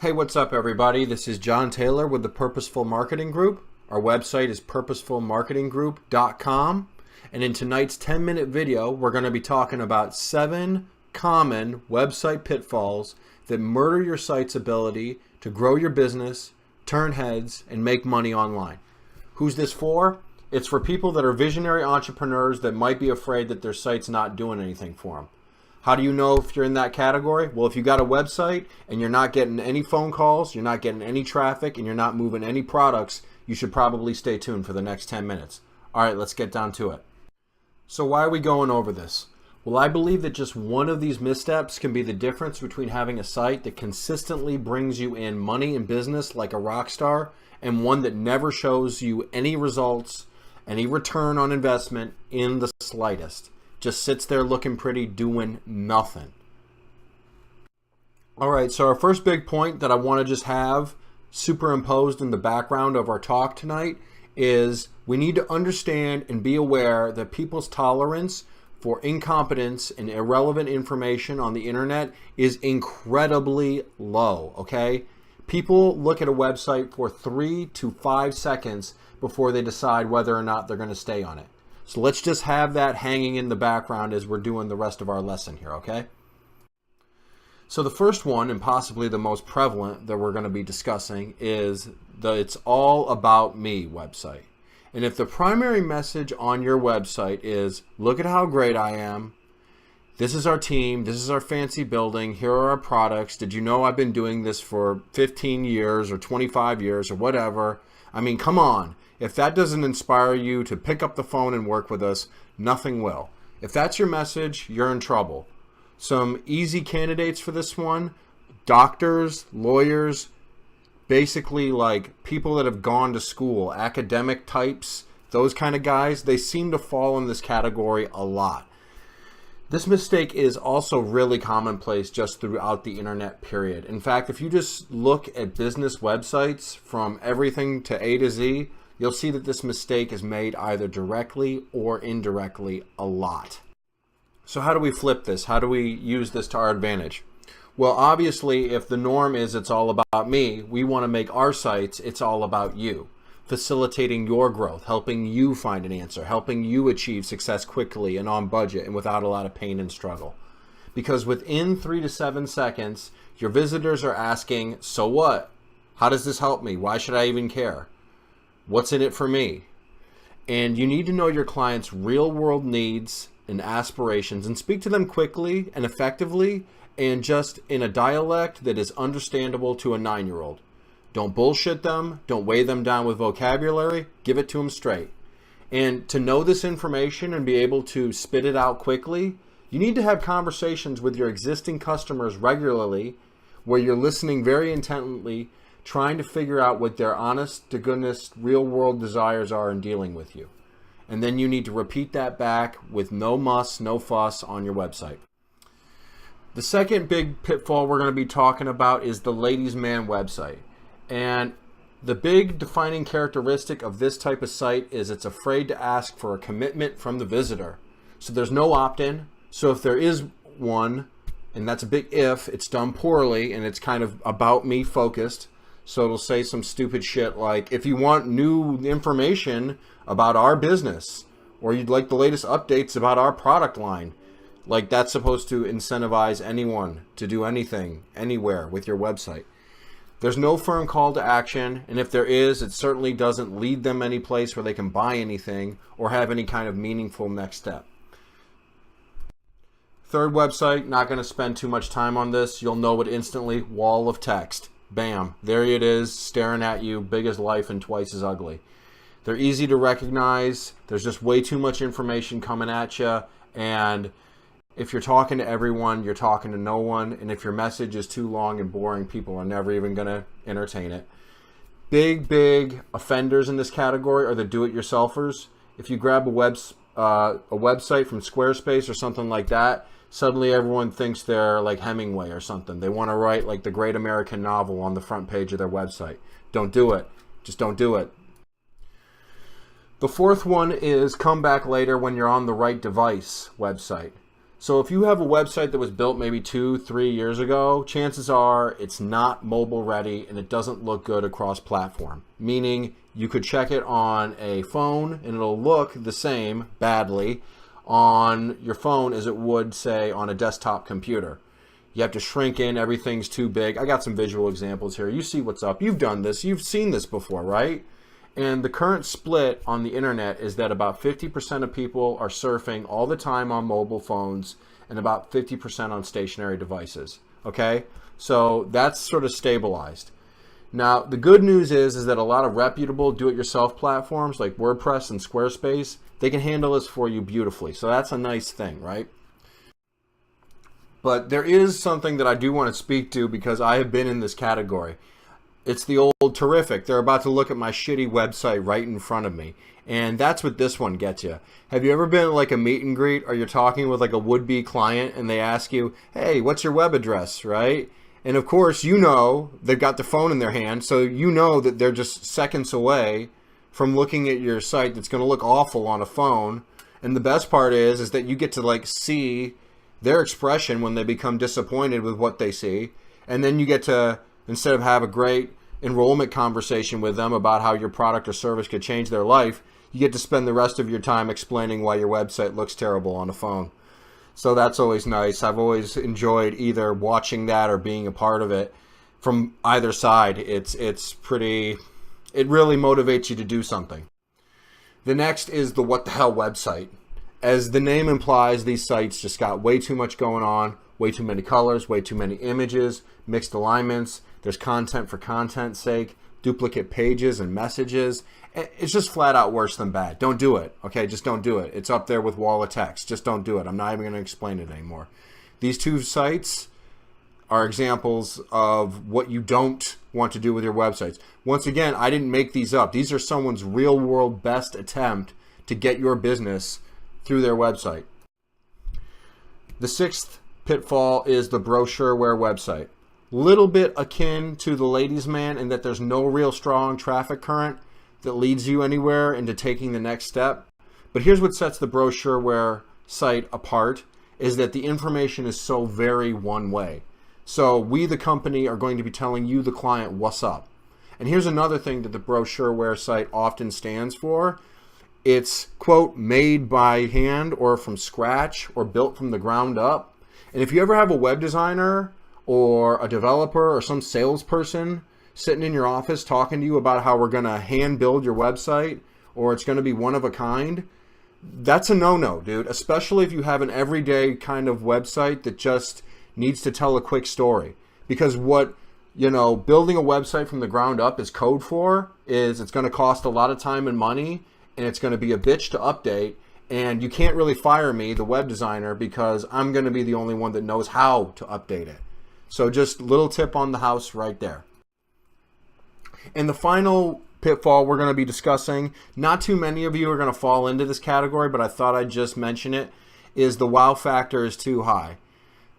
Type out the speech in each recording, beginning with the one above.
Hey, what's up everybody? This is John Taylor with the Purposeful Marketing Group. Our website is purposefulmarketinggroup.com. And in tonight's 10-minute video, we're going to be talking about 7 common website pitfalls that murder your site's ability to grow your business, turn heads, and make money online. Who's this for? It's for people that are visionary entrepreneurs that might be afraid that their site's not doing anything for them. How do you know if you're in that category? Well, if you got a website and you're not getting any phone calls, you're not getting any traffic, and you're not moving any products, you should probably stay tuned for the next 10 minutes. All right, let's get down to it. So why are we going over this? Well, I believe that just one of these missteps can be the difference between having a site that consistently brings you in money and business like a rock star and one that never shows you any results, any return on investment in the slightest. Just sits there looking pretty, doing nothing. All right, so our first big point that I want to just have superimposed in the background of our talk tonight is we need to understand and be aware that people's tolerance for incompetence and irrelevant information on the internet is incredibly low, okay? People look at a website for 3 to 5 seconds before they decide whether or not they're going to stay on it. So let's just have that hanging in the background as we're doing the rest of our lesson here, okay? So the first one, and possibly the most prevalent that we're going to be discussing, is the "it's all about me" website. And if the primary message on your website is, look at how great I am, this is our team, this is our fancy building, here are our products, did you know I've been doing this for 15 years or 25 years or whatever? I mean, come on. If that doesn't inspire you to pick up the phone and work with us, nothing will. If that's your message, you're in trouble. Some easy candidates for this one: doctors, lawyers, basically like people that have gone to school, academic types, those kind of guys, they seem to fall in this category a lot. This mistake is also really commonplace just throughout the internet, period. In fact, if you just look at business websites from everything to A to Z, you'll see that this mistake is made either directly or indirectly a lot. So how do we flip this? How do we use this to our advantage? Well, obviously, if the norm is it's all about me, we want to make our sites it's all about you, facilitating your growth, helping you find an answer, helping you achieve success quickly and on budget and without a lot of pain and struggle. Because within 3 to 7 seconds, your visitors are asking, so what? How does this help me? Why should I even care? What's in it for me? And you need to know your clients' real world needs and aspirations and speak to them quickly and effectively and just in a dialect that is understandable to a 9-year-old. Don't bullshit them. Don't weigh them down with vocabulary. Give it to them straight. And to know this information and be able to spit it out quickly, you need to have conversations with your existing customers regularly where you're listening very intently, trying to figure out what their honest to goodness real world desires are in dealing with you. And then you need to repeat that back with no muss, no fuss on your website. The second big pitfall we're going to be talking about is the ladies' man website. And the big defining characteristic of this type of site is it's afraid to ask for a commitment from the visitor. So there's no opt-in. So if there is one, and that's a big if, it's done poorly and it's kind of about me focused. So it'll say some stupid shit like, if you want new information about our business, or you'd like the latest updates about our product line, like that's supposed to incentivize anyone to do anything, anywhere with your website. There's no firm call to action, and if there is, it certainly doesn't lead them any place where they can buy anything or have any kind of meaningful next step. Third website, not going to spend too much time on this. You'll know it instantly. Wall of text. Bam, there it is, staring at you, big as life and twice as ugly. They're easy to recognize. There's just way too much information coming at you. And if you're talking to everyone, you're talking to no one. And if your message is too long and boring, people are never even going to entertain it. Big offenders in this category are the do-it-yourselfers. If you grab a website from Squarespace or something like that, suddenly everyone thinks they're like Hemingway or something. They want to write like the great American novel on the front page of their website. Don't do it. Just don't do it. The fourth one is come back later when you're on the right device website. So if you have a website that was built maybe 2-3 years ago, chances are it's not mobile ready and it doesn't look good across platform. Meaning you could check it on a phone and it'll look the same badly on your phone as it would, say, on a desktop computer. You have to shrink in, everything's too big. I got some visual examples here. You see what's up. You've done this. You've seen this before, right? And the current split on the internet is that about 50% of people are surfing all the time on mobile phones and about 50% on stationary devices. Okay? So that's sort of stabilized. Now, the good news is that a lot of reputable do-it-yourself platforms like WordPress and Squarespace, they can handle this for you beautifully. So that's a nice thing, right? But there is something that I do want to speak to because I have been in this category. It's the old terrific. They're about to look at my shitty website right in front of me. And that's what this one gets you. Have you ever been at like a meet and greet or you're talking with like a would-be client and they ask you, hey, what's your web address, right? And of course, you know, they've got their phone in their hand, so you know that they're just seconds away from looking at your site that's going to look awful on a phone. And the best part is that you get to like see their expression when they become disappointed with what they see. And then you get to, instead of have a great enrollment conversation with them about how your product or service could change their life, you get to spend the rest of your time explaining why your website looks terrible on a phone. So that's always nice. I've always enjoyed either watching that or being a part of it from either side. It's pretty, it really motivates you to do something. The next is the what the hell website. As the name implies, these sites just got way too much going on, way too many colors, way too many images, mixed alignments. There's content for content's sake, duplicate pages and messages. It's just flat out worse than bad. Don't do it, okay? Just don't do it. It's up there with wall of text. Just don't do it. I'm not even going to explain it anymore. These two sites are examples of what you don't want to do with your websites. Once again, I didn't make these up. These are someone's real-world best attempt to get your business through their website. The sixth pitfall is the brochureware website. Little bit akin to the ladies' man in that there's no real strong traffic current that leads you anywhere into taking the next step. But here's what sets the brochureware site apart is that the information is so very one way. So we, the company, are going to be telling you, the client, what's up. And here's another thing that the brochureware site often stands for. It's, quote, made by hand or from scratch or built from the ground up. And if you ever have a web designer or a developer or some salesperson sitting in your office talking to you about how we're going to hand build your website or it's going to be one of a kind, that's a no-no, dude. Especially if you have an everyday kind of website that just needs to tell a quick story. Because what, you know, building a website from the ground up is code for is it's going to cost a lot of time and money and it's going to be a bitch to update. And you can't really fire me, the web designer, because I'm going to be the only one that knows how to update it. So just little tip on the house right there. And the final pitfall we're going to be discussing, not too many of you are going to fall into this category, but I thought I'd just mention it, is the wow factor is too high.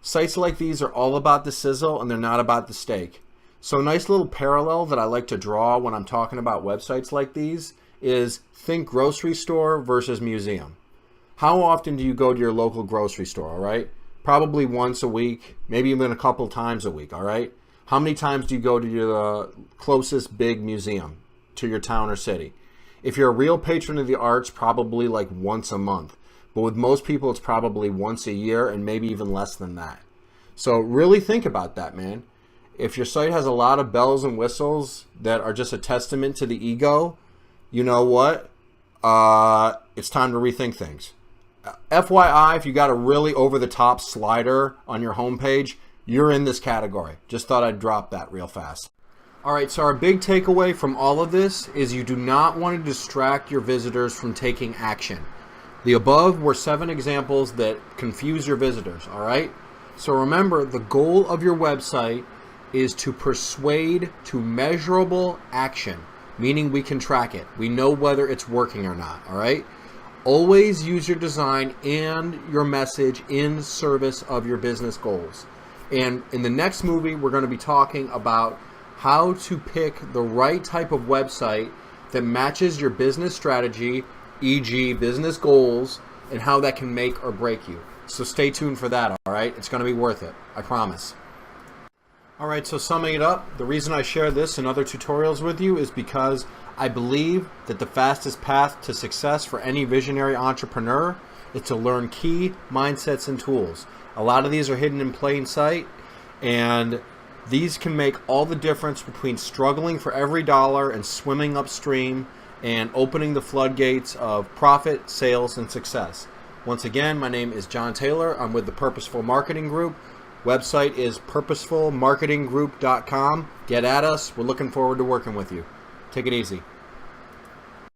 Sites like these are all about the sizzle and they're not about the steak. So a nice little parallel that I like to draw when I'm talking about websites like these is think grocery store versus museum. How often do you go to your local grocery store, all right? Probably once a week, maybe even a couple times a week, all right? How many times do you go to your closest big museum to your town or city? If you're a real patron of the arts, probably like once a month. But with most people, it's probably once a year and maybe even less than that. So really think about that, man. If your site has a lot of bells and whistles that are just a testament to the ego, you know what? It's time to rethink things. FYI, if you got a really over-the-top slider on your homepage, you're in this category. Just thought I'd drop that real fast. All right, so our big takeaway from all of this is you do not want to distract your visitors from taking action. The above were 7 examples that confuse your visitors, all right? So remember, the goal of your website is to persuade to measurable action, meaning we can track it. We know whether it's working or not, all right? Always use your design and your message in service of your business goals. And in the next movie, we're going to be talking about how to pick the right type of website that matches your business strategy, e.g. business goals, and how that can make or break you. So stay tuned for that, all right? It's going to be worth it. I promise. All right, so summing it up, the reason I share this and other tutorials with you is because I believe that the fastest path to success for any visionary entrepreneur is to learn key mindsets and tools. A lot of these are hidden in plain sight, and these can make all the difference between struggling for every dollar and swimming upstream and opening the floodgates of profit, sales, and success. Once again, my name is John Taylor. I'm with the Purposeful Marketing Group. Website is purposefulmarketinggroup.com. Get at us. We're looking forward to working with you. Take it easy.